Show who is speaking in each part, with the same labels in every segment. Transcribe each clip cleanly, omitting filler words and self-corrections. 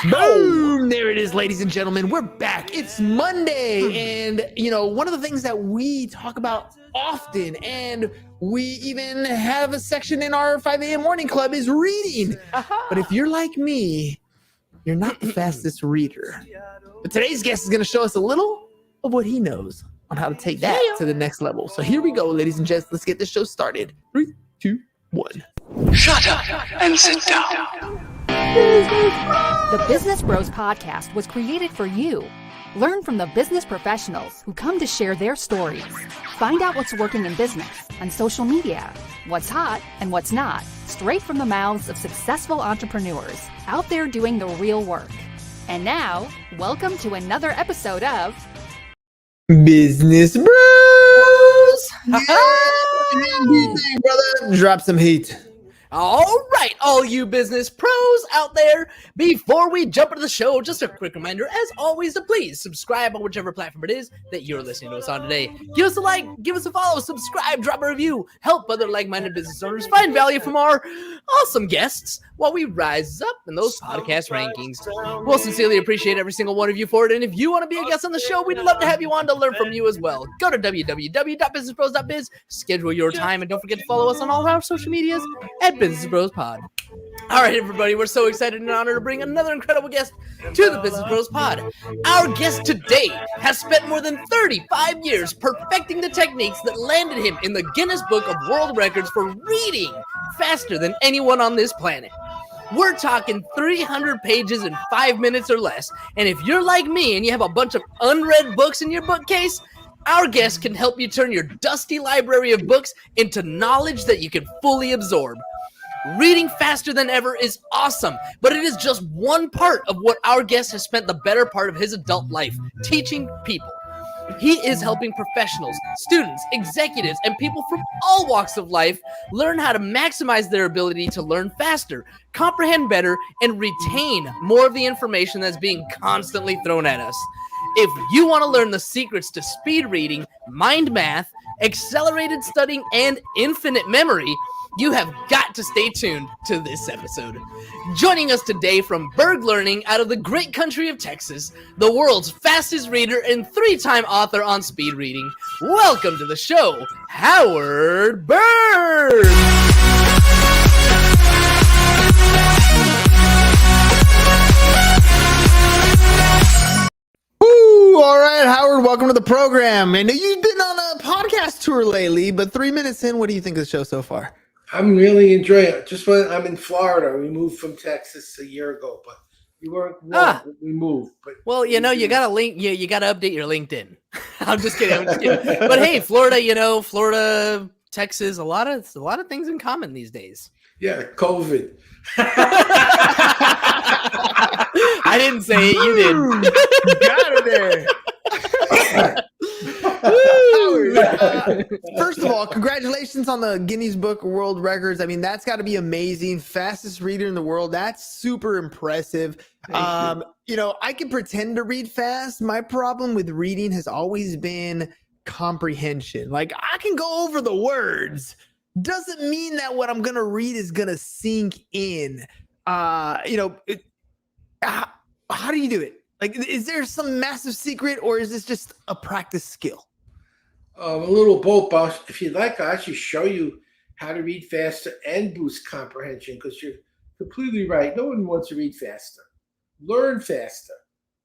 Speaker 1: Boom! There it is, ladies and gentlemen. We're back. It's Monday. And, one of the things that we talk about often, and we even have a section in our 5 a.m. morning club, is reading. But if you're like me, you're not the fastest reader. But today's guest is going to show us a little of what he knows on how to take that to the next level. So here we go, ladies and gents. Let's get this show started. 3, 2, 1.
Speaker 2: Shut up and sit down.
Speaker 3: The Business Bros Podcast was created for you. Learn from the business professionals who come to share their stories. Find out what's working in business, on social media, what's hot and what's not, straight from the mouths of successful entrepreneurs out there doing the real work. And now, welcome to another episode of
Speaker 1: Business Bros. Brother, drop some heat.
Speaker 4: All right, all you business pros out there, before we jump into the show, just a quick reminder, as always, to please subscribe on whichever platform it is that you're listening to us on today. Give us a like, give us a follow, subscribe, drop a review, help other like-minded business owners find value from our awesome guests while we rise up in those podcast rankings. We'll sincerely appreciate every single one of you for it, and if you want to be a guest on the show, we'd love to have you on to learn from you as well. Go to www.businesspros.biz, schedule your time, and don't forget to follow us on all of our social medias at Business Bros Pod. All right, everybody, we're so excited and honored to bring another incredible guest to the Business Bros Pod. Our guest today has spent more than 35 years perfecting the techniques that landed him in the Guinness Book of World Records for reading faster than anyone on this planet. We're talking 300 pages in 5 minutes or less, and if you're like me and you have a bunch of unread books in your bookcase, our guest can help you turn your dusty library of books into knowledge that you can fully absorb. Reading faster than ever is awesome, but it is just one part of what our guest has spent the better part of his adult life teaching people. He is helping professionals, students, executives, and people from all walks of life learn how to maximize their ability to learn faster, comprehend better, and retain more of the information that's being constantly thrown at us. If you want to learn the secrets to speed reading, mind math, accelerated studying, and infinite memory, you have got to stay tuned to this episode. Joining us today from Berg Learning out of the great country of Texas, the world's fastest reader and 3-time author on speed reading, welcome to the show, Howard Berg!
Speaker 1: All right, Howard, welcome to the program. I know you've been on a podcast tour lately, but 3 minutes in, what do you think of the show so far?
Speaker 5: I'm really enjoying it. Just when I'm in Florida, we moved from Texas a year ago, but we weren't. We moved. But
Speaker 4: you got to link. You got to update your LinkedIn. I'm just kidding. But hey, Florida, Florida, Texas, a lot of things in common these days.
Speaker 5: Yeah, COVID.
Speaker 4: I didn't say it. You did.
Speaker 1: Got it there. First of all, congratulations on the Guinness Book of World Records. I mean, that's got to be amazing. Fastest reader in the world. That's super impressive. I can pretend to read fast. My problem with reading has always been comprehension. Like, I can go over the words. Doesn't mean that what I'm going to read is going to sink in. How do you do it? Like, is there some massive secret, or is this just a practice skill?
Speaker 5: A little both, boss. If you'd like, I'll actually show you how to read faster and boost comprehension, because you're completely right. No one wants to read faster. Learn faster.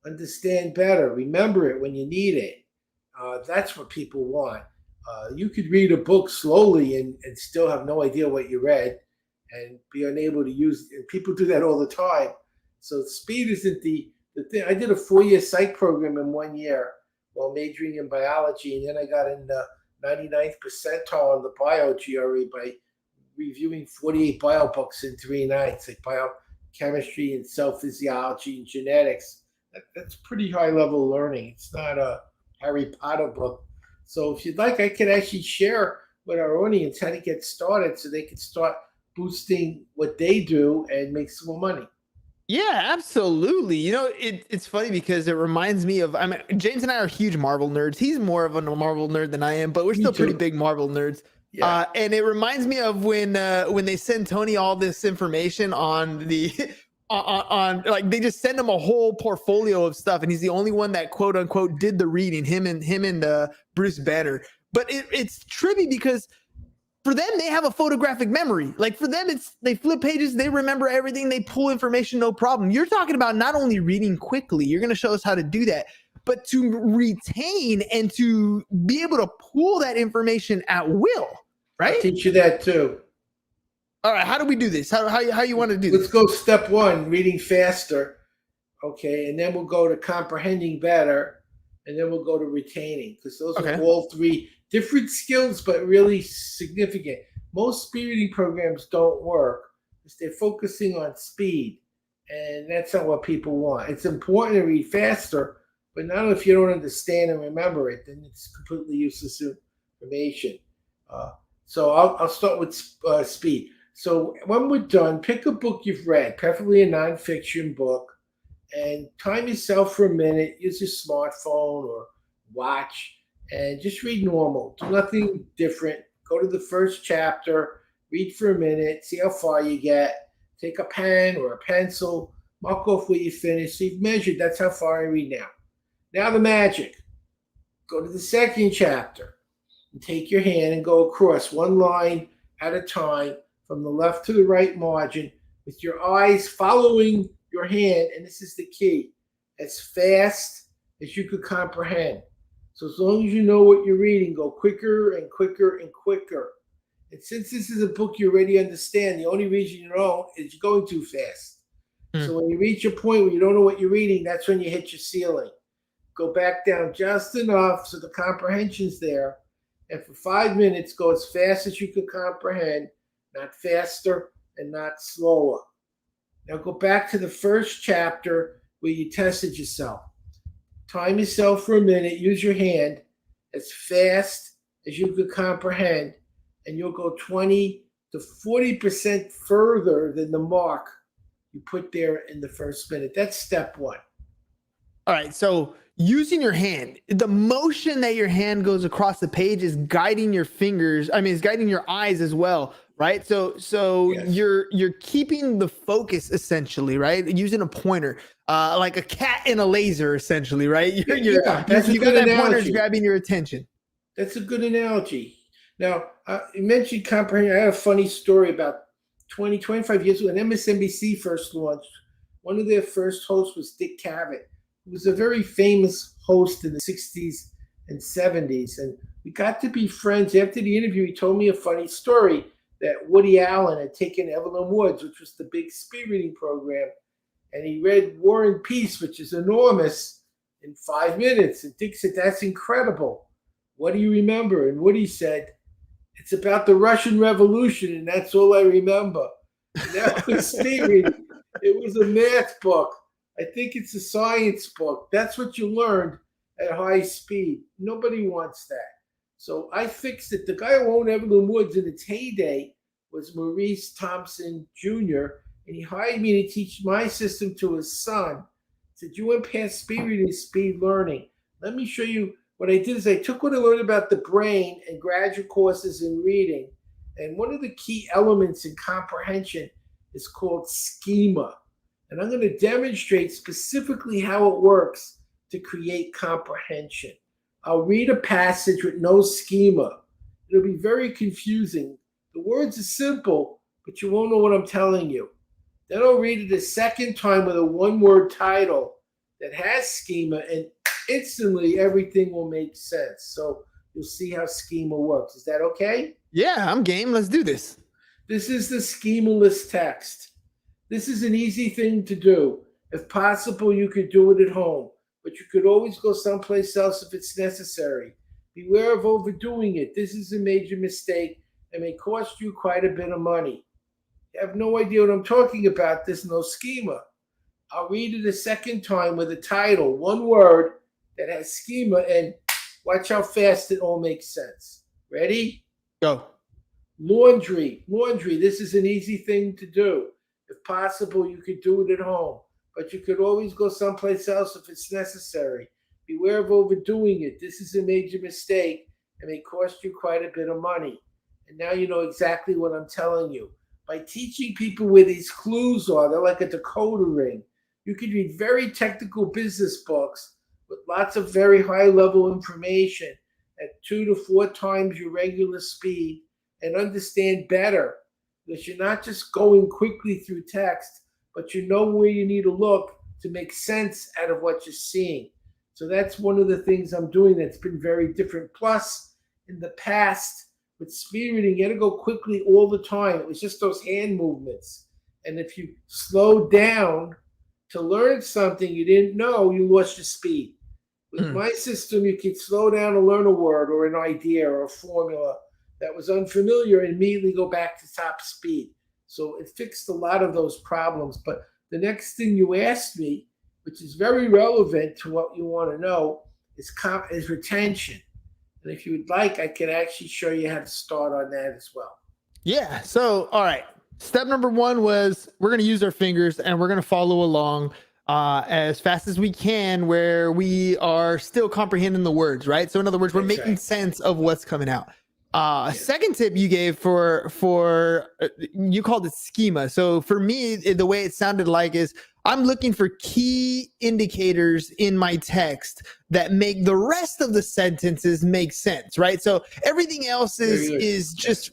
Speaker 5: Understand better. Remember it when you need it. That's what people want. You could read a book slowly and still have no idea what you read and be unable to use it. People do that all the time. So speed isn't the thing. I did a 4-year psych program in 1 year while majoring in biology, and then I got in the 99th percentile on the bio GRE by reviewing 48 bio books in 3 nights, like biochemistry and cell physiology and genetics. That's pretty high level learning. It's not a Harry Potter book. So if you'd like, I could actually share with our audience how to get started so they can start boosting what they do and make some more money.
Speaker 1: Yeah, absolutely. It's funny because it reminds me of, James and I are huge Marvel nerds. He's more of a Marvel nerd than I am, but we're still pretty big Marvel nerds. Yeah. And it reminds me of when they send Tony all this information on the like they just send him a whole portfolio of stuff, and he's the only one that quote unquote did the reading. Him and Bruce Banner. But it's trippy because for them, they have a photographic memory. Like for them, they flip pages, they remember everything, they pull information, no problem. You're talking about not only reading quickly, you're going to show us how to do that, but to retain and to be able to pull that information at will, right?
Speaker 5: I'll teach you that too.
Speaker 1: All right, how do we do this? How you want to do this?
Speaker 5: Let's go step one, reading faster. Okay, and then we'll go to comprehending better, and then we'll go to retaining, because those are all three different skills, but really significant. Most speed reading programs don't work because they're focusing on speed, and that's not what people want. It's important to read faster, but not if you don't understand and remember it, then it's completely useless information. So I'll start with speed. So when we're done, pick a book you've read, preferably a nonfiction book, and time yourself for a minute. Use your smartphone or watch, and just read normal. Do nothing different. Go to the first chapter, read for a minute, see how far you get. Take a pen or a pencil, mark off where you finish. So you've measured, that's how far I read now. Now the magic. Go to the second chapter and take your hand and go across one line at a time from the left to the right margin with your eyes following your hand, and this is the key, as fast as you could comprehend. So as long as you know what you're reading, go quicker and quicker and quicker. And since this is a book you already understand, the only reason you don't is you're going too fast. So when you reach a point where you don't know what you're reading, that's when you hit your ceiling. Go back down just enough so the comprehension's there. And for 5 minutes, go as fast as you could comprehend, not faster and not slower. Now go back to the first chapter where you tested yourself. Time yourself for a minute, use your hand as fast as you could comprehend, and you'll go 20 to 40% further than the mark you put there in the first minute. That's step one.
Speaker 1: All right, so using your hand, the motion that your hand goes across the page is guiding your fingers. I mean, it's guiding your eyes as well, right? So yes. You're keeping the focus essentially, right? Using a pointer, like a cat and a laser, essentially, right? You got that pointer's grabbing your attention.
Speaker 5: That's a good analogy. Now, you mentioned comprehension. I had a funny story about 25 years ago when MSNBC first launched. One of their first hosts was Dick Cavett, who was a very famous host in the 60s and 70s. And we got to be friends. After the interview, he told me a funny story that Woody Allen had taken Evelyn Woods, which was the big speed reading program, and he read War and Peace, which is enormous, in 5 minutes. And Dick said, "That's incredible. What do you remember?" And Woody said, "It's about the Russian Revolution, and that's all I remember." And that was speed reading. It was a math book. I think it's a science book. That's what you learned at high speed. Nobody wants that. So I fixed it. The guy who owned Evelyn Woods in its heyday was Maurice Thompson Jr., and he hired me to teach my system to his son. He said, "You went past speed reading, speed learning. Let me show you." What I did is I took what I learned about the brain and graduate courses in reading, and one of the key elements in comprehension is called schema. And I'm going to demonstrate specifically how it works to create comprehension. I'll read a passage with no schema. It'll be very confusing. The words are simple, but you won't know what I'm telling you. Then I'll read it a second time with a one-word title that has schema, and instantly everything will make sense. So you'll see how schema works. Is that okay?
Speaker 1: Yeah, I'm game. Let's do this.
Speaker 5: This is the schemaless text. This is an easy thing to do. If possible, you could do it at home, but you could always go someplace else if it's necessary. Beware of overdoing it. This is a major mistake and may cost you quite a bit of money. You have no idea what I'm talking about. There's no schema. I'll read it a second time with a title, one word that has schema, and watch how fast it all makes sense. Ready?
Speaker 1: Go.
Speaker 5: Laundry. Laundry. This is an easy thing to do. If possible, you could do it at home, but you could always go someplace else if it's necessary. Beware of overdoing it. This is a major mistake and may cost you quite a bit of money. And now you know exactly what I'm telling you. by teaching people where these clues are. They're like a decoder ring. You could read very technical business books with lots of very high-level information at 2 to 4 times your regular speed and understand better, because you're not just going quickly through text, but you know where you need to look to make sense out of what you're seeing. So that's one of the things I'm doing that's been very different. Plus, in the past, with speed reading, you had to go quickly all the time. It was just those hand movements. And if you slowed down to learn something you didn't know, you lost your speed. With my system, you could slow down to learn a word or an idea or a formula that was unfamiliar and immediately go back to top speed. So it fixed a lot of those problems. But the next thing you asked me, which is very relevant to what you want to know, is retention. And if you would like, I can actually show you how to start on that as well.
Speaker 1: Yeah. So, all right. Step number 1 was we're going to use our fingers and we're going to follow along as fast as we can, where we are still comprehending the words, right? So in other words, we're making sense of what's coming out. Second tip you gave for you called it schema. So for me, the way it sounded like is I'm looking for key indicators in my text that make the rest of the sentences make sense, right? So everything else is just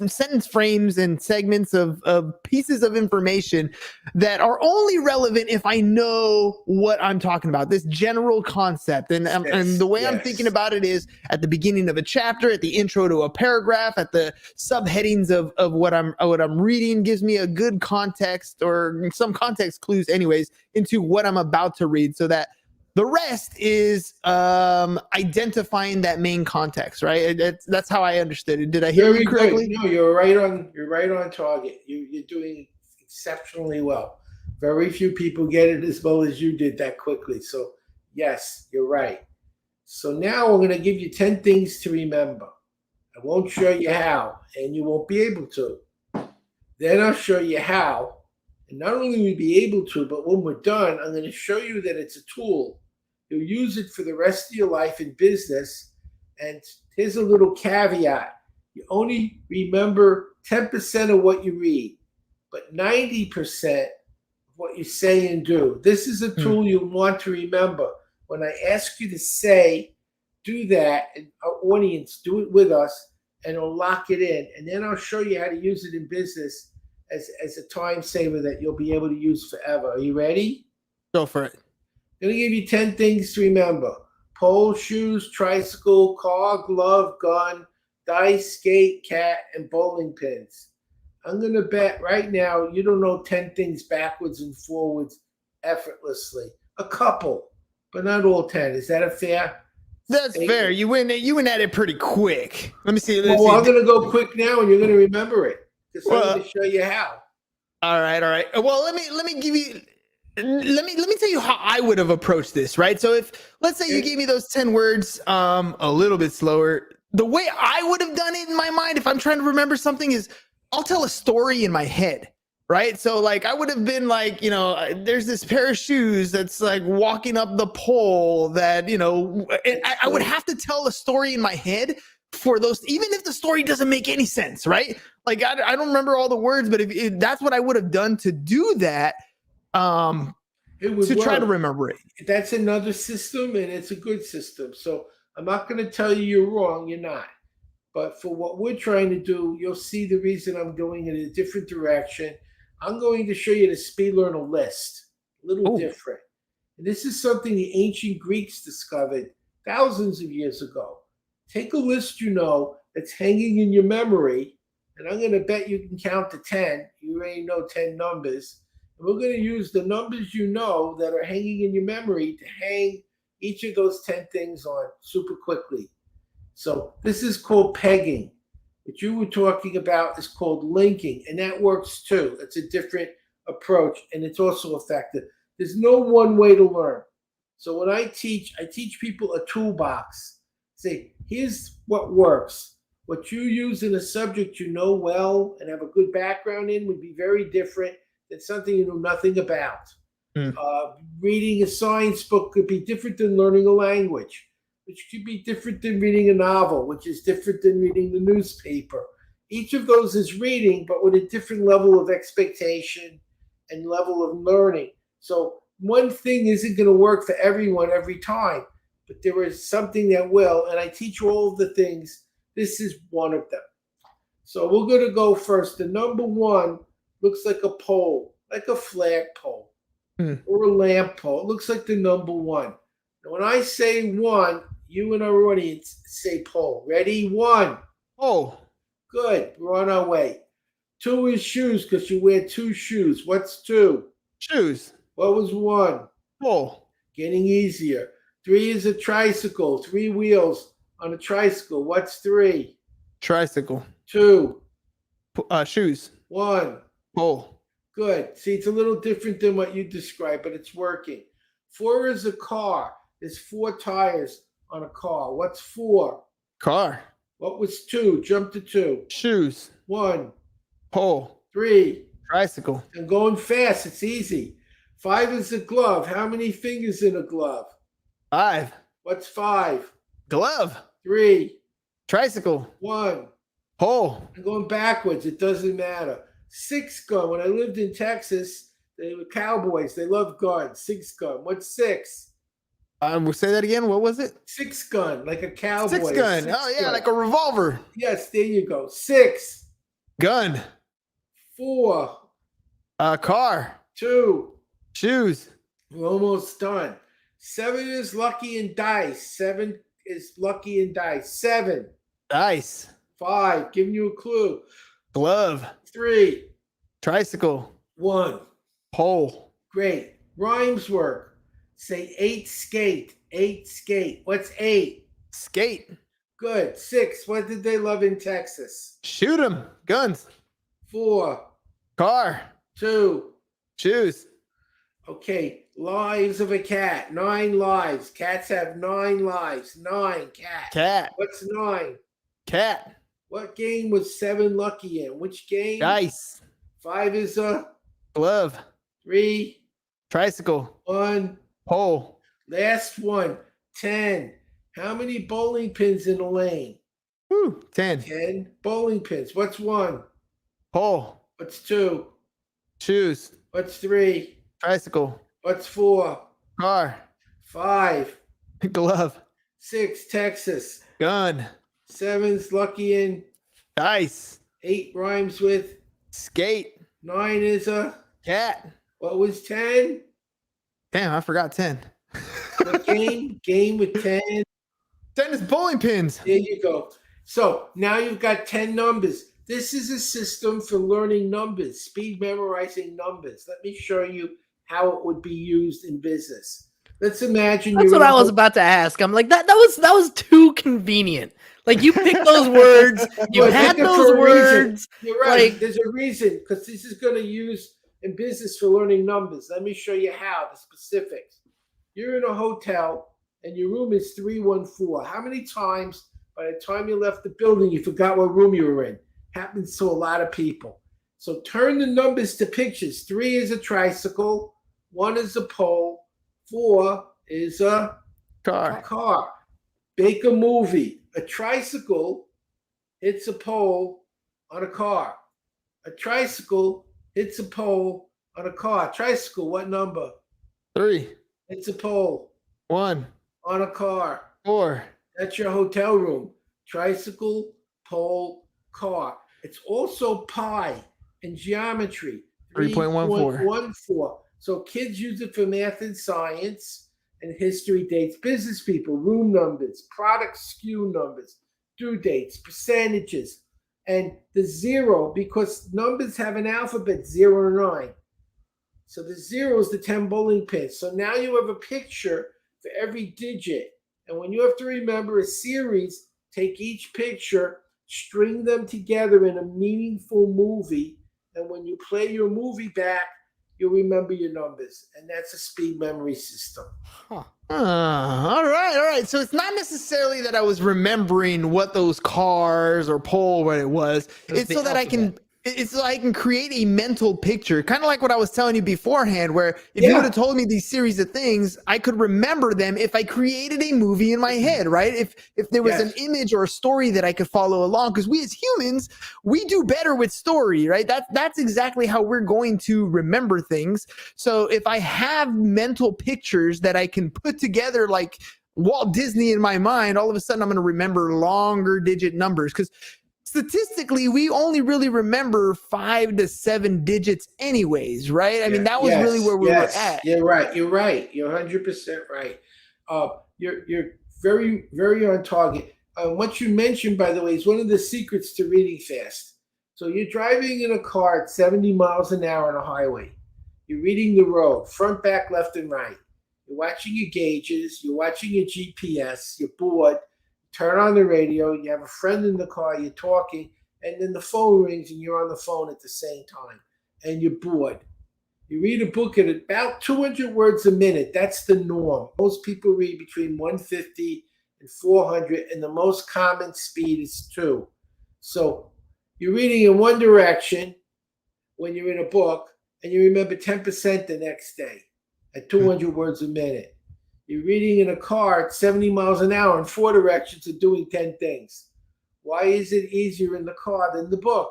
Speaker 1: sentence frames and segments of pieces of information that are only relevant if I know what I'm talking about, this general concept. And the way I'm thinking about it is at the beginning of a chapter, at the intro to a paragraph, at the subheadings of what I'm reading gives me a good context or some context clues anyways into what I'm about to read, so that the rest is identifying that main context, right? That's how I understood it. Did I hear you correctly?
Speaker 5: No, you're right on target. You're doing exceptionally well. Very few people get it as well as you did that quickly. So yes, you're right. So now I'm going to give you 10 things to remember. I won't show you how, and you won't be able to. Then I'll show you how. And not only will you be able to, but when we're done, I'm going to show you that it's a tool. You'll use it for the rest of your life in business. And here's a little caveat. You only remember 10% of what you read, but 90% of what you say and do. This is a tool you'll want to remember. When I ask you to say, do that, and our audience, do it with us, and it'll lock it in. And then I'll show you how to use it in business as a time saver that you'll be able to use forever. Are you ready?
Speaker 1: Go for it.
Speaker 5: I'm going to give you 10 things to remember. Pole, shoes, tricycle, car, glove, gun, dice, skate, cat, and bowling pins. I'm going to bet right now you don't know 10 things backwards and forwards effortlessly. A couple, but not all 10. Is that a fair?
Speaker 1: That's fair. You went at it pretty quick. Let me see.
Speaker 5: I'm going to go quick now, and you're going to remember it. Because I'm going to show you how.
Speaker 1: All right. Well, let me give you. Let me tell you how I would have approached this, right? So if, let's say you gave me those 10 words a little bit slower, the way I would have done it in my mind, if I'm trying to remember something, is I'll tell a story in my head, right? So like I would have been like, there's this pair of shoes that's like walking up the pole that, I would have to tell a story in my head for those, even if the story doesn't make any sense, right? Like I don't remember all the words, but if that's what I would have done to do that, try to remember it.
Speaker 5: That's another system, and it's a good system. So I'm not going to tell you you're wrong. You're not. But for what we're trying to do, you'll see the reason I'm going in a different direction. I'm going to show you the speed learner list, a little different. And this is something the ancient Greeks discovered thousands of years ago. Take a list that's hanging in your memory, and I'm going to bet you can count to 10. You already know 10 numbers. And we're going to use the numbers that are hanging in your memory to hang each of those 10 things on super quickly. So this is called pegging. What you were talking about is called linking, and that works too. It's a different approach, and it's also effective. There's no one way to learn. So when I teach people a toolbox. Say, here's what works. What you use in a subject you know well and have a good background in would be very different than something you know nothing about. Reading a science book could be different than learning a language, which could be different than reading a novel, which is different than reading the newspaper. Each of those is reading, but with a different level of expectation and level of learning. So one thing isn't going to work for everyone every time, but there is something that will. And I teach all of the things. This is one of them. So we're going to go first. The number one looks like a pole, like a flagpole or a lamp pole. It looks like the number one. Now, when I say one, you and our audience say pole. Ready? One.
Speaker 1: Oh,
Speaker 5: Good. We're on our way. Two is shoes because you wear two shoes. What's two?
Speaker 1: shoes.
Speaker 5: What was one?
Speaker 1: Pole.
Speaker 5: Getting easier. Three is a tricycle. 3 wheels on a tricycle. What's three?
Speaker 1: Tricycle.
Speaker 5: Two.
Speaker 1: Shoes.
Speaker 5: One.
Speaker 1: Pole.
Speaker 5: Good. See, it's a little different than what you described, but it's working. 4 is a car. There's 4 tires on a car. What's 4?
Speaker 1: Car.
Speaker 5: What was 2? Jump to 2.
Speaker 1: Shoes.
Speaker 5: 1.
Speaker 1: Pole.
Speaker 5: 3.
Speaker 1: Tricycle.
Speaker 5: And going fast. It's easy. 5 is a glove. How many fingers in a glove?
Speaker 1: 5.
Speaker 5: What's 5?
Speaker 1: Glove.
Speaker 5: 3.
Speaker 1: Tricycle.
Speaker 5: 1.
Speaker 1: Pole.
Speaker 5: I'm going backwards. It doesn't matter. 6 gun. When I lived in Texas, they were cowboys. They loved guns. 6 gun. What's 6?
Speaker 1: We'll say that again. What was it?
Speaker 5: 6 gun, like a cowboy.
Speaker 1: 6 gun.
Speaker 5: Six
Speaker 1: Oh yeah,
Speaker 5: gun.
Speaker 1: like a revolver.
Speaker 5: Yes, there you go. 6.
Speaker 1: Gun.
Speaker 5: 4.
Speaker 1: Car.
Speaker 5: 2.
Speaker 1: Shoes.
Speaker 5: We're almost done. 7 is lucky and dice. 7 is lucky and dice. 7.
Speaker 1: Dice.
Speaker 5: 5. Giving you a clue.
Speaker 1: Glove.
Speaker 5: 3.
Speaker 1: Tricycle.
Speaker 5: 1.
Speaker 1: Pole.
Speaker 5: Great. Rhymes work. Say 8 skate. 8 skate. What's 8?
Speaker 1: Skate.
Speaker 5: Good. 6. What did they love in Texas?
Speaker 1: Shoot 'em. Guns.
Speaker 5: 4.
Speaker 1: Car.
Speaker 5: 2.
Speaker 1: Shoes.
Speaker 5: Okay. Lives of a cat. 9 lives. Cats have 9 lives. 9. Cat.
Speaker 1: Cat.
Speaker 5: What's 9?
Speaker 1: Cat.
Speaker 5: What game was 7 lucky in? Which game?
Speaker 1: Dice.
Speaker 5: 5 is a
Speaker 1: Glove.
Speaker 5: 3.
Speaker 1: Tricycle.
Speaker 5: 1.
Speaker 1: Pole.
Speaker 5: Last one. 10. How many bowling pins in a lane?
Speaker 1: Woo. 10.
Speaker 5: 10 bowling pins. What's 1?
Speaker 1: Pole.
Speaker 5: What's 2?
Speaker 1: Shoes.
Speaker 5: What's 3?
Speaker 1: Tricycle.
Speaker 5: What's 4?
Speaker 1: Car.
Speaker 5: 5.
Speaker 1: Glove.
Speaker 5: 6. Texas.
Speaker 1: Gun.
Speaker 5: 7's lucky in.
Speaker 1: Dice.
Speaker 5: 8 rhymes with.
Speaker 1: Skate.
Speaker 5: 9 is a.
Speaker 1: Cat.
Speaker 5: What was 10?
Speaker 1: Damn, I forgot 10.
Speaker 5: What game? Game with 10.
Speaker 1: 10 is bowling pins.
Speaker 5: There you go. So now you've got 10 numbers. This is a system for learning numbers, speed memorizing numbers. Let me show you how it would be used in business. Let's imagine
Speaker 4: That's what I was about to ask. I'm like, that was too convenient. Like you picked those words, you
Speaker 5: Well,
Speaker 4: had
Speaker 5: pick it
Speaker 4: those
Speaker 5: for a reason.
Speaker 4: words.
Speaker 5: You're right.
Speaker 4: Like,
Speaker 5: There's a reason because this is going to use in business for learning numbers. Let me show you how, the specifics. You're in a hotel and your room is 314. How many times by the time you left the building you forgot what room you were in? Happens to a lot of people. So turn the numbers to pictures. 3 is a tricycle. 1 is a pole. 4 is a car. Make a movie. A tricycle hits a pole on a car. A tricycle hits a pole on a car. Tricycle, what number?
Speaker 1: 3.
Speaker 5: It's a pole
Speaker 1: 1.
Speaker 5: on a car.
Speaker 1: 4.
Speaker 5: That's your hotel room. Tricycle, pole, car. It's also pi in geometry.
Speaker 1: 3.14.
Speaker 5: 3.14. So kids use it for math and science and history dates. Business people, room numbers, product SKU numbers, due dates, percentages, and the 0, because numbers have an alphabet 0 to 9. So the 0 is the 10 bowling pins. So now you have a picture for every digit. And when you have to remember a series, take each picture, string them together in a meaningful movie. And when you play your movie back, you'll remember your numbers. And that's a speed memory system.
Speaker 1: All right. So it's not necessarily that I was remembering what those cars or pole, what it was. It's so that I can it's so I can create a mental picture, kind of like what I was telling you beforehand, where if you would have told me these series of things, I could remember them if I created a movie in my head, right? If there was an image or a story that I could follow along, because we as humans, we do better with story, right? That's exactly how we're going to remember things. So if I have mental pictures that I can put together like Walt Disney in my mind, all of a sudden I'm going to remember longer digit numbers, because statistically, we only really remember 5 to 7 digits anyways, right? I mean, that was really where we were at.
Speaker 5: You're right. You're 100% right. You're very, very on target. What you mentioned, by the way, is one of the secrets to reading fast. So you're driving in a car at 70 miles an hour on a highway. You're reading the road, front, back, left, and right. You're watching your gauges. You're watching your GPS. You're bored. Turn on the radio, you have a friend in the car, you're talking, and then the phone rings and you're on the phone at the same time, and you're bored. You read a book at about 200 words a minute. That's the norm. Most people read between 150 and 400, and the most common speed is 2. So you're reading in one direction when you're in a book, and you remember 10% the next day at 200 words a minute. You're reading in a car at 70 miles an hour in 4 directions and doing 10 things. Why is it easier in the car than the book?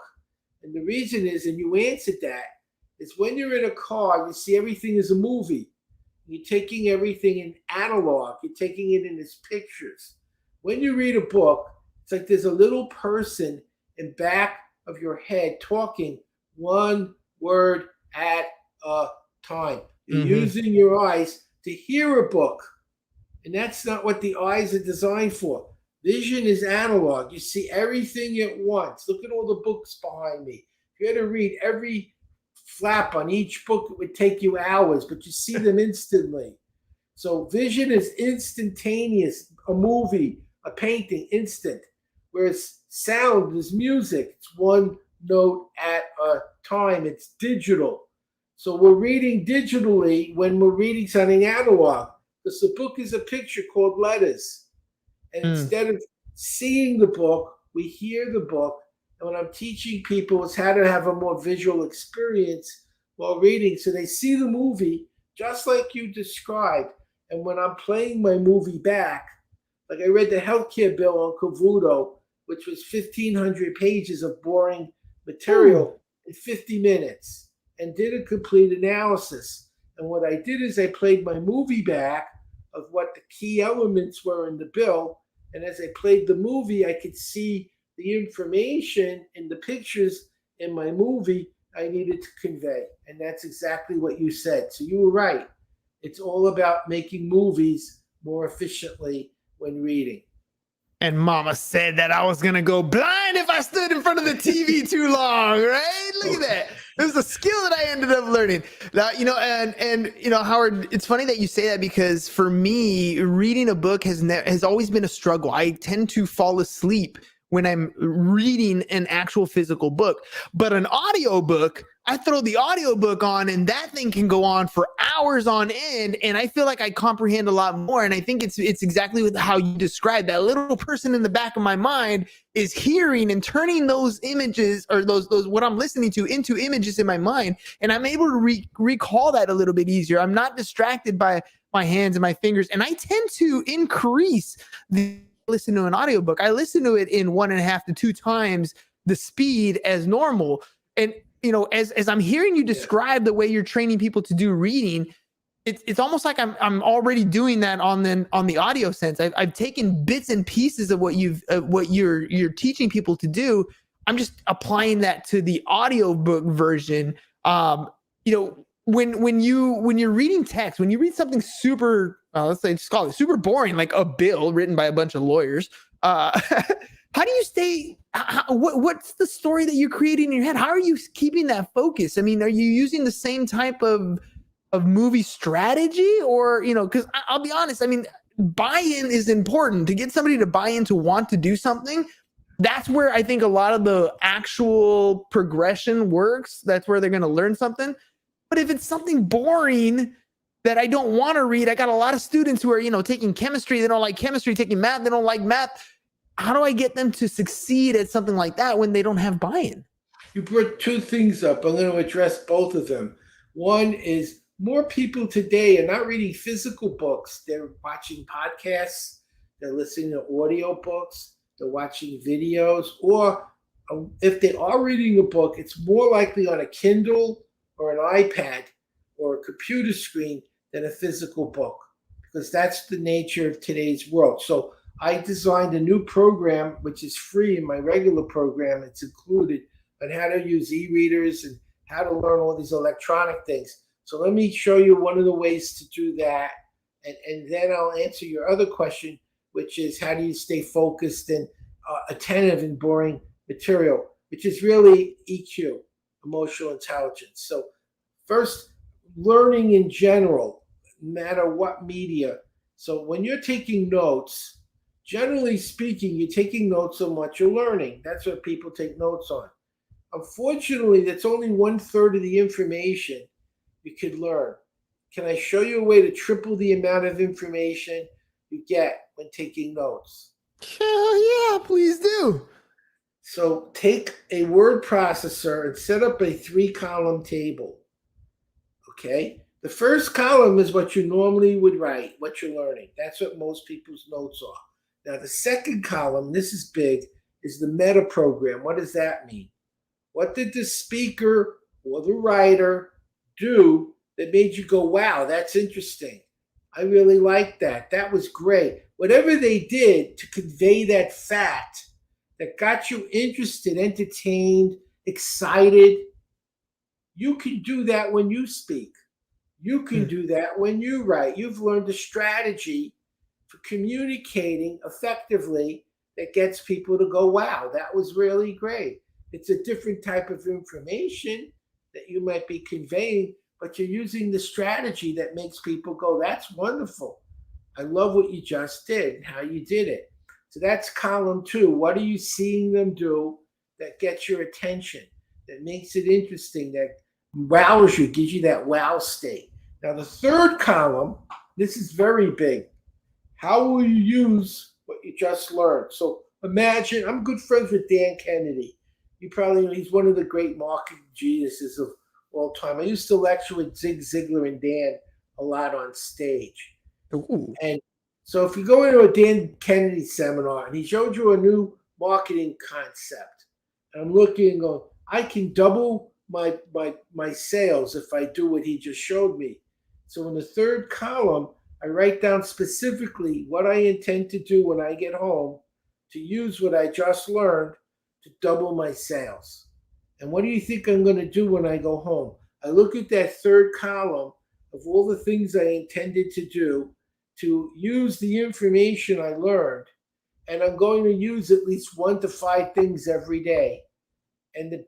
Speaker 5: And the reason is, and you answered that, is when you're in a car, you see everything as a movie. You're taking everything in analog. You're taking it in its pictures. When you read a book, it's like there's a little person in back of your head talking one word at a time. You're using your eyes to hear a book. And that's not what the eyes are designed for. Vision is analog. You see everything at once. Look at all the books behind me. If you had to read every flap on each book, it would take you hours, but you see them instantly. So vision is instantaneous. A movie, a painting, instant. Whereas sound is music. It's one note at a time. It's digital. So we're reading digitally when we're reading something analog, because the book is a picture called letters. And instead of seeing the book, we hear the book. And what I'm teaching people is how to have a more visual experience while reading. So they see the movie just like you described. And when I'm playing my movie back, like I read the healthcare bill on Cavuto, which was 1,500 pages of boring material in 50 minutes. And did a complete analysis. And what I did is I played my movie back of what the key elements were in the bill. And as I played the movie, I could see the information in the pictures in my movie I needed to convey. And that's exactly what you said. So you were right. It's all about making movies more efficiently when reading.
Speaker 1: And mama said that I was going to go blind if I stood in front of the TV too long, right? Look at that. It was a skill that I ended up learning. Now, and Howard, it's funny that you say that, because for me, reading a book has always been a struggle. I tend to fall asleep when I'm reading an actual physical book, but an audio book, I throw the audiobook on and that thing can go on for hours on end. And I feel like I comprehend a lot more. And I think it's exactly how you described. That little person in the back of my mind is hearing and turning those images, or those what I'm listening to, into images in my mind. And I'm able to recall that a little bit easier. I'm not distracted by my hands and my fingers. And I tend to increase listen to an audiobook. I listen to it in 1.5 to 2 times the speed as normal. And as I'm hearing you describe the way you're training people to do reading, it's almost like I'm already doing that on the audio sense. I've taken bits and pieces of what you're teaching people to do. I'm just applying that to the audiobook version. When you're reading text, when you read something super, let's say, just call it super boring, like a bill written by a bunch of lawyers, how do you stay? What's the story that you're creating in your head? How are you keeping that focus? I mean, are you using the same type of movie strategy, or because I'll be honest, I mean, buy-in is important. To get somebody to buy in, to want to do something, that's where I think a lot of the actual progression works. That's where they're going to learn something. But if it's something boring that I don't want to read, I got a lot of students who are, taking chemistry, they don't like chemistry, taking math, they don't like math. How do I get them to succeed at something like that when they don't have buy-in?
Speaker 5: You brought two things up. I'm going to address both of them. One is more people today are not reading physical books. They're watching podcasts. They're listening to audio books. They're watching videos. Or if they are reading a book, it's more likely on a Kindle or an iPad or a computer screen than a physical book, because that's the nature of today's world. So I designed a new program, which is free in my regular program. It's included on how to use e-readers and how to learn all these electronic things. So let me show you one of the ways to do that. And then I'll answer your other question, which is how do you stay focused and attentive in boring material, which is really EQ, emotional intelligence. So first, learning in general, no matter what media. So when you're taking notes, generally speaking, you're taking notes on what you're learning. That's what people take notes on. Unfortunately, that's only 1/3 of the information you could learn. Can I show you a way to triple the amount of information you get when taking notes?
Speaker 1: Hell yeah, please do.
Speaker 5: So take a word processor and set up a 3-column table. Okay? The first column is what you normally would write, what you're learning. That's what most people's notes are. Now, the second column, this is big, is the meta program. What does that mean? What did the speaker or the writer do that made you go, wow, that's interesting. I really like that. That was great. Whatever they did to convey that fact that got you interested, entertained, excited, you can do that when you speak. You can do that when you write. You've learned a strategy for communicating effectively that gets people to go, wow, that was really great. It's a different type of information that you might be conveying, but you're using the strategy that makes people go, that's wonderful. I love what you just did and how you did it. So that's column 2. What are you seeing them do that gets your attention, that makes it interesting, that wows you, gives you that wow state? Now, the third column, this is very big. How will you use what you just learned? So imagine, I'm good friends with Dan Kennedy. You probably know he's one of the great marketing geniuses of all time. I used to lecture with Zig Ziglar and Dan a lot on stage.
Speaker 1: Ooh.
Speaker 5: And so if you go into a Dan Kennedy seminar and he showed you a new marketing concept, and I'm looking and going, I can double my sales if I do what he just showed me. So in the third column, I write down specifically what I intend to do when I get home to use what I just learned to double my sales. And what do you think I'm going to do when I go home? I look at that third column of all the things I intended to do to use the information I learned, and I'm going to use at least 1 to 5 things every day. And the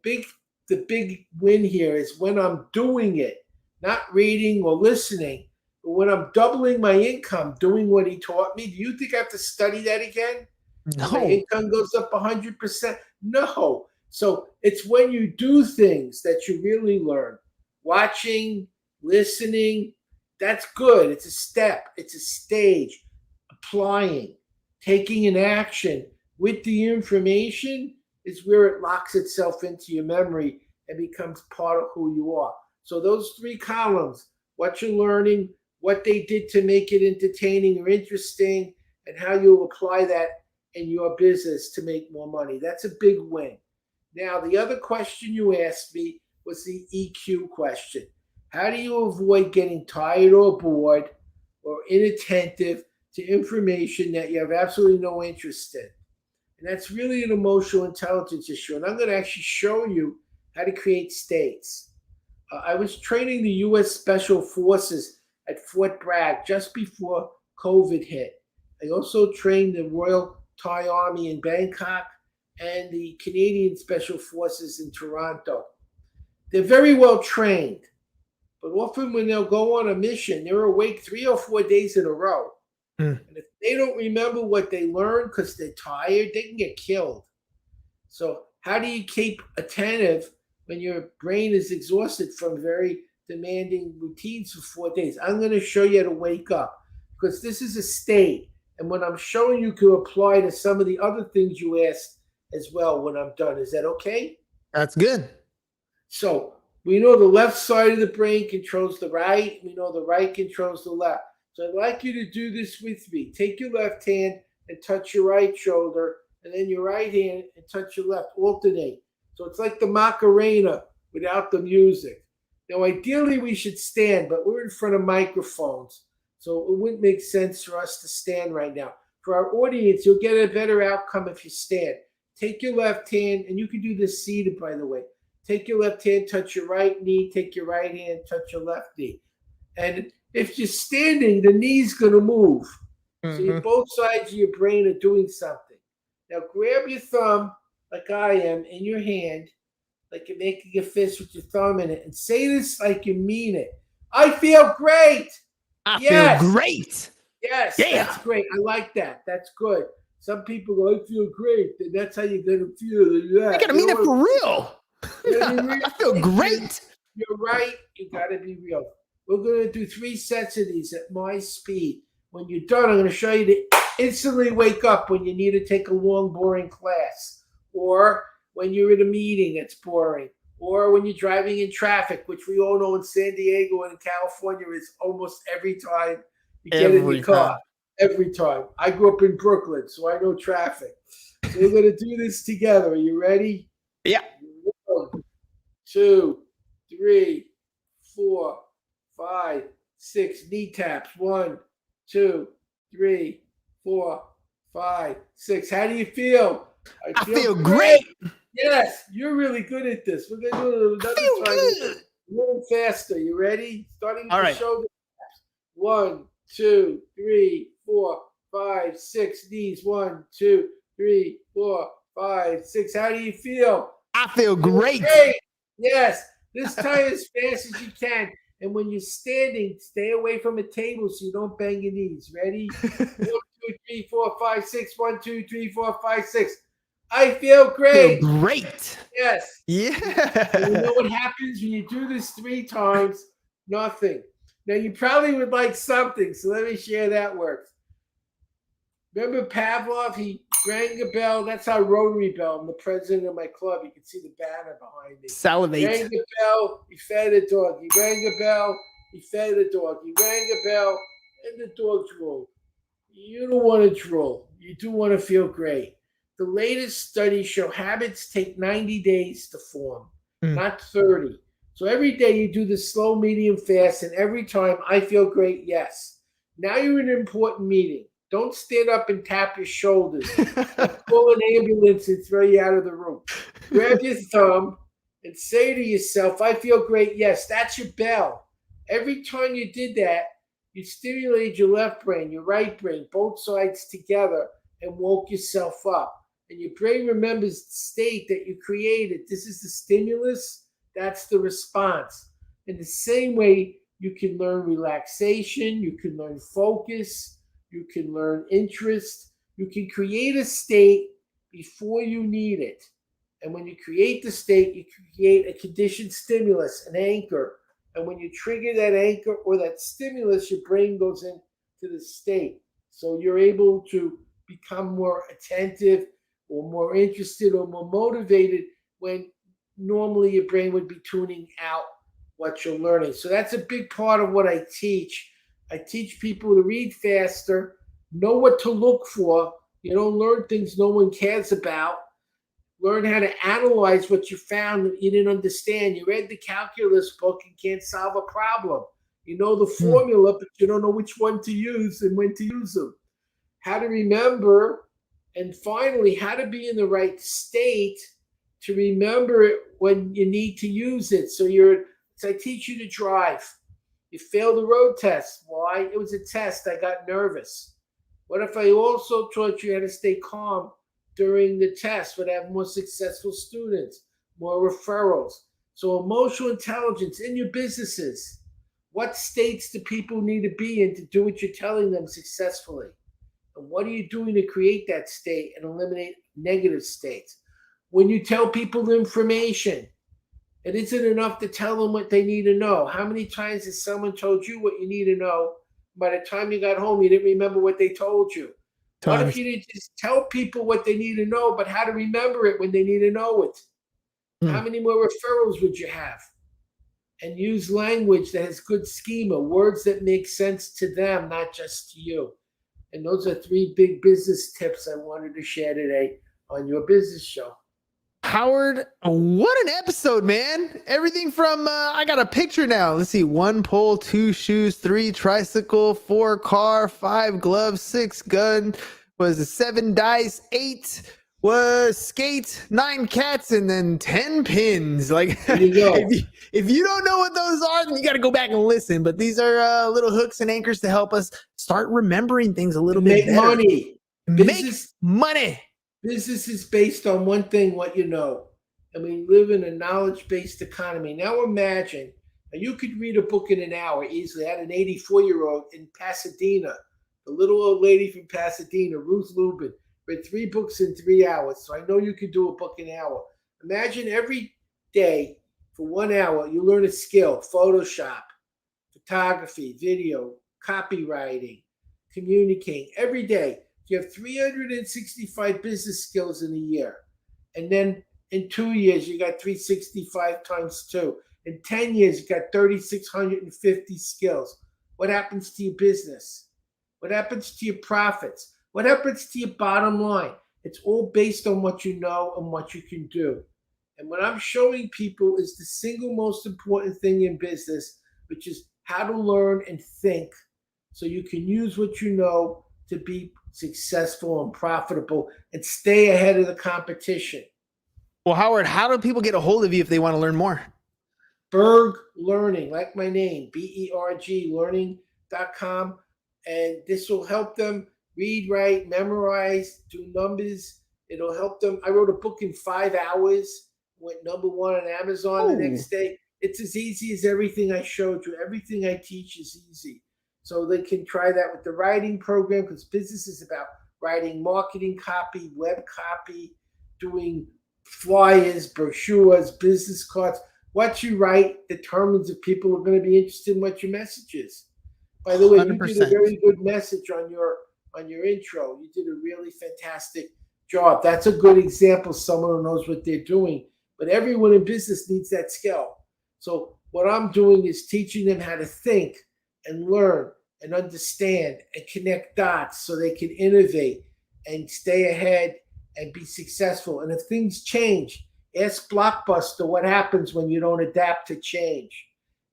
Speaker 5: big win here is when I'm doing it, not reading or listening, but when I'm doubling my income, doing what he taught me. Do you think I have to study that again?
Speaker 1: No.
Speaker 5: My income goes up 100%? No. So it's when you do things that you really learn. Watching, listening, that's good. It's a step. It's a stage. Applying, taking an action with the information is where it locks itself into your memory and becomes part of who you are. So those 3 columns, what you're learning, what they did to make it entertaining or interesting, and how you'll apply that in your business to make more money. That's a big win. Now, the other question you asked me was the EQ question. How do you avoid getting tired or bored or inattentive to information that you have absolutely no interest in? And that's really an emotional intelligence issue. And I'm going to actually show you how to create states. I was training the U.S. Special Forces at Fort Bragg just before COVID hit. I also trained the Royal Thai Army in Bangkok and the Canadian Special Forces in Toronto. They're very well trained, but often when they'll go on a mission, they're awake 3 or 4 days in a row. And if they don't remember what they learned because they're tired, they can get killed. So how do you keep attentive when your brain is exhausted from very demanding routines for 4 days? I'm going to show you how to wake up, because this is a state. And what I'm showing you can apply to some of the other things you asked as well when I'm done. Is that okay?
Speaker 1: That's good.
Speaker 5: So we know the left side of the brain controls the right. We know the right controls the left. So I'd like you to do this with me. Take your left hand and touch your right shoulder, and then your right hand and touch your left. Alternate. So it's like the Macarena without the music. Now, ideally, we should stand, but we're in front of microphones, so it wouldn't make sense for us to stand right now. For our audience, you'll get a better outcome if you stand. Take your left hand, and you can do this seated, by the way. Take your left hand, touch your right knee. Take your right hand, touch your left knee. And if you're standing, the knee's going to move. So both sides of your brain are doing something. Now, grab your thumb, like I am, in your hand, like you're making a fist with your thumb in it, and say this like you mean it. I feel great.
Speaker 1: I feel great.
Speaker 5: Yes,
Speaker 1: Yeah.
Speaker 5: That's great. I like that. That's good. Some people go, I feel great. And that's how you're going to feel. Yeah.
Speaker 1: You gotta mean it for real. I feel great.
Speaker 5: You're right. You got to be real. We're going to do 3 sets of these at my speed. When you're done, I'm going to show you to instantly wake up when you need to take a long, boring class, or when you're in a meeting that's boring, or when you're driving in traffic, which we all know in San Diego and in California is almost every time you get in your car. Every time. I grew up in Brooklyn, so I know traffic. So we're going to do this together. Are you ready?
Speaker 1: Yeah.
Speaker 5: 1, 2, 3, 4, 5, 6. Knee taps. 1, 2, 3, 4, 5, 6. How do you feel?
Speaker 1: I feel great.
Speaker 5: Yes, you're really good at this. We're going to do it another time. A little faster. You ready? Starting with the shoulder taps. 1, 2, 3, 4, 5, 6. Knees. 1, 2, 3, 4, 5, 6. How do you feel?
Speaker 1: I feel great.
Speaker 5: Yes. This time as fast as you can. And when you're standing, stay away from a table so you don't bang your knees. Ready? 1, 2, 3, 4, 5, 6. 1, 2, 3, 4, 5, 6. I feel great.
Speaker 1: Feel great.
Speaker 5: Yes.
Speaker 1: Yeah.
Speaker 5: And you know what happens when you do this 3 times? Nothing. Now, you probably would like something, so let me share that works. Remember Pavlov? He rang a bell. That's our Rotary bell. I'm the president of my club. You can see the banner behind me.
Speaker 1: Salivate.
Speaker 5: He rang a bell. He fed a dog. He rang a bell. He fed a dog. He rang a bell, and the dog drooled. You don't want to drool. You do want to feel great. The latest studies show habits take 90 days to form, not 30. So every day you do the slow, medium, fast, and every time I feel great, yes. Now you're in an important meeting. Don't stand up and tap your shoulders. Call an ambulance and throw you out of the room. Grab your thumb and say to yourself, I feel great, yes. That's your bell. Every time you did that, you stimulated your left brain, your right brain, both sides together, and woke yourself up. And your brain remembers the state that you created. This is the stimulus. That's the response. In the same way, you can learn relaxation. You can learn focus. You can learn interest. You can create a state before you need it. And when you create the state, you create a conditioned stimulus, an anchor. And when you trigger that anchor or that stimulus, your brain goes into the state. So you're able to become more attentive or more interested or more motivated when normally your brain would be tuning out what you're learning. So that's a big part of what I teach. I teach people to read faster, know what to look for. You don't learn things no one cares about. Learn how to analyze what you found that you didn't understand. You read the calculus book and can't solve a problem. You know the formula, but you don't know which one to use and when to use them. How to remember. And finally, how to be in the right state to remember it when you need to use it. So I teach you to drive. You failed the road test. Why? It was a test. I got nervous. What if I also taught you how to stay calm during the test? Would have more successful students, more referrals. So emotional intelligence in your businesses. What states do people need to be in to do what you're telling them successfully? And what are you doing to create that state and eliminate negative states? When you tell people information, it isn't enough to tell them what they need to know. How many times has someone told you what you need to know? By the time you got home, you didn't remember what they told you. What if you didn't just tell people what they need to know, but how to remember it when they need to know it? How many more referrals would you have? And use language that has good schema, words that make sense to them, not just to you. And those are 3 big business tips I wanted to share today on your business show.
Speaker 1: Howard, what an episode, man. Everything from, I got a picture now. Let's see, 1 pole, 2 shoes, 3 tricycle, 4 car, 5 gloves, 6 gun, was it 7 dice, 8 was skate, 9 cats, and then 10 pins. Like,
Speaker 5: There you go.
Speaker 1: if you don't know what those are, then you got to go back and listen. But these are little hooks and anchors to help us start remembering things a little bit
Speaker 5: Make
Speaker 1: better.
Speaker 5: money.
Speaker 1: Make money.
Speaker 5: Business is based on one thing, what you know. And we live in a knowledge-based economy. Now imagine, you could read a book in an hour easily. I had an 84-year-old in Pasadena, the little old lady from Pasadena, Ruth Lubin, read 3 books in 3 hours. So I know you could do a book an hour. Imagine every day for 1 hour, you learn a skill: Photoshop, photography, video, copywriting, communicating. Every day, you have 365 business skills in a year. And then in 2 years, you got 365 times 2. In 10 years, you got 3,650 skills. What happens to your business? What happens to your profits? What happens to your bottom line? It's all based on what you know and what you can do. And what I'm showing people is the single most important thing in business, which is how to learn and think so you can use what you know to be successful and profitable and stay ahead of the competition.
Speaker 1: Well, Howard, how do people get a hold of you if they want to learn more?
Speaker 5: Berg Learning, like my name, BERG learning.com. And this will help them read, write, memorize, do numbers. It'll help them. I wrote a book in 5 hours, went number 1 on Amazon the next day. It's as easy as everything I showed you. Everything I teach is easy. So they can try that with the writing program, because business is about writing marketing copy, web copy, doing flyers, brochures, business cards. What you write determines if people are going to be interested in what your message is. By the way, 100%. You did a very good message on your intro. You did a really fantastic job. That's a good example of someone who knows what they're doing. But everyone in business needs that skill. So what I'm doing is teaching them how to think and learn and understand and connect dots so they can innovate and stay ahead and be successful. And if things change, ask Blockbuster what happens when you don't adapt to change.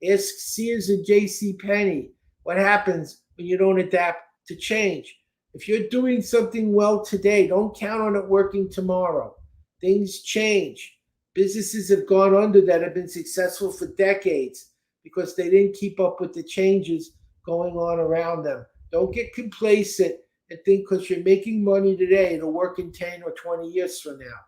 Speaker 5: Ask Sias and JCPenney what happens when you don't adapt to change. If you're doing something well today, don't count on it working tomorrow. Things change. Businesses have gone under that have been successful for decades because they didn't keep up with the changes going on around them. Don't get complacent and think because you're making money today, it'll work in 10 or 20 years from now.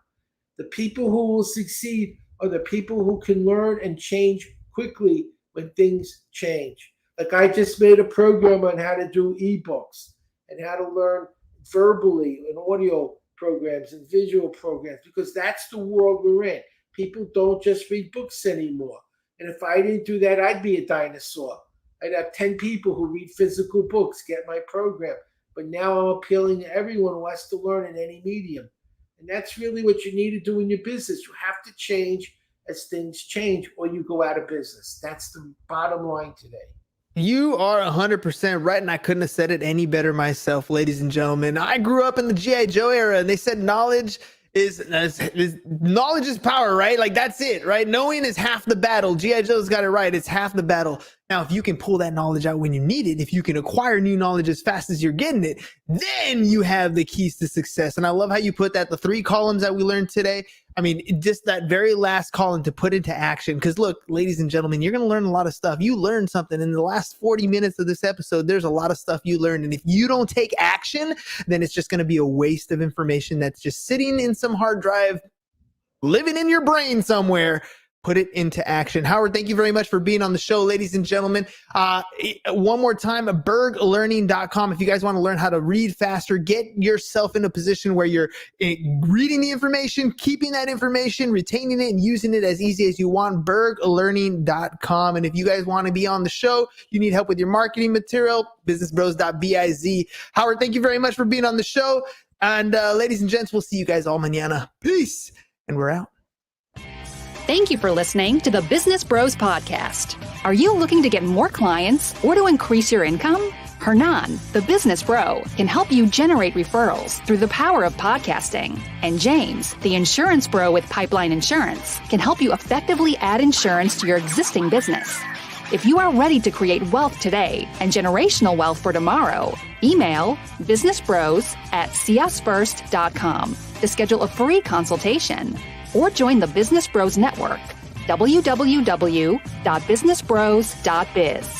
Speaker 5: The people who will succeed are the people who can learn and change quickly when things change. Like I just made a program on how to do ebooks and how to learn verbally and audio programs and visual programs, because that's the world we're in. People don't just read books anymore. And if I didn't do that, I'd be a dinosaur. I'd have 10 people who read physical books, get my program. But now I'm appealing to everyone who has to learn in any medium. And that's really what you need to do in your business. You have to change as things change or you go out of business. That's the bottom line today.
Speaker 1: You are 100% right, and I couldn't have said it any better myself, ladies and gentlemen. I grew up in the G.I. Joe era, and they said knowledge is power, right? Like, that's it, right? Knowing is half the battle. G.I. Joe's got it right. It's half the battle. Now, if you can pull that knowledge out when you need it, if you can acquire new knowledge as fast as you're getting it, then you have the keys to success. And I love how you put that, the 3 columns that we learned today. I mean, just that very last column to put into action. Because look, ladies and gentlemen, you're going to learn a lot of stuff. You learned something in the last 40 minutes of this episode. There's a lot of stuff you learned. And if you don't take action, then it's just going to be a waste of information that's just sitting in some hard drive, living in your brain somewhere. Put it into action. Howard, thank you very much for being on the show, ladies and gentlemen. One more time, berglearning.com. If you guys want to learn how to read faster, get yourself in a position where you're reading the information, keeping that information, retaining it, and using it as easy as you want, berglearning.com. And if you guys want to be on the show, you need help with your marketing material, businessbros.biz. Howard, thank you very much for being on the show. And ladies and gents, we'll see you guys all mañana. Peace. And we're out.
Speaker 3: Thank you for listening to the Business Bros Podcast. Are you looking to get more clients or to increase your income? Hernan, the business bro, can help you generate referrals through the power of podcasting. And James, the insurance bro with Pipeline Insurance, can help you effectively add insurance to your existing business. If you are ready to create wealth today and generational wealth for tomorrow, email businessbros@siasfirst.com to schedule a free consultation or join the Business Bros Network, www.businessbros.biz.